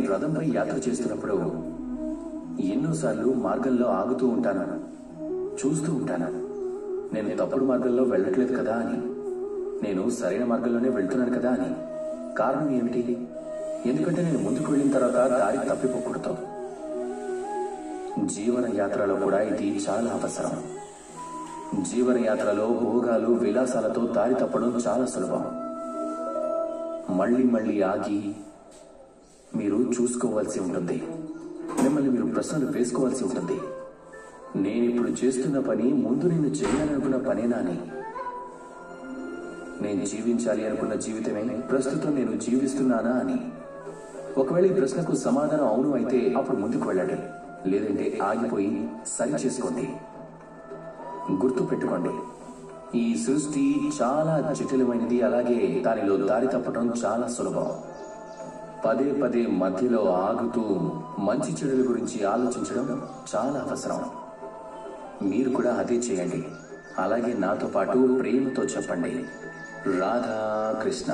నేను రథంపై యాత్ర చేస్తున్నప్పుడు ఎన్నోసార్లు మార్గంలో ఆగుతూ ఉంటాను, చూస్తూ ఉంటాను. నేను తప్పుడు మార్గంలో వెళ్ళట్లేదు కదా అని, నేను సరైన మార్గంలోనే వెళ్తున్నాను కదా అని. కారణం ఏమిటి? ఎందుకంటే నేను ముందుకు వెళ్ళిన తర్వాత దారి తప్పిపోకూడదు. జీవన యాత్రలో కూడా ఇది చాలా అవసరం. జీవన యాత్రలో భోగాలు విలాసాలతో దారి తప్పడం చాలా సులభం. మళ్ళీ మళ్ళీ ఆగి మీరు చూసుకోవాల్సి ఉంటుంది. మిమ్మల్ని మీరు ప్రశ్నలు వేసుకోవాల్సి ఉంటుంది. నేనిప్పుడు చేస్తున్న పని ముందు నేను చేయాలనుకున్న పనేనా అని, నేను జీవించాలి అనుకున్న జీవితమే ప్రస్తుతం నేను జీవిస్తున్నానా అని. ఒకవేళ ఈ ప్రశ్నకు సమాధానం అవును అయితే అప్పుడు ముందుకు వెళ్ళండి, లేదంటే ఆగిపోయి సరి చేసుకోండి. గుర్తు పెట్టుకోండి, ఈ సృష్టి చాలా జటిలమైనది, అలాగే దానిలో దారి తప్పడం చాలా సులభం. పదే పదే మధ్యలో ఆగుతూ మంచి చెడుల గురించి ఆలోచించడం చాలా అవసరం. మీరు కూడా అదే చేయండి. అలాగే నాతో పాటు ప్రేమతో చెప్పండి, రాధా కృష్ణ.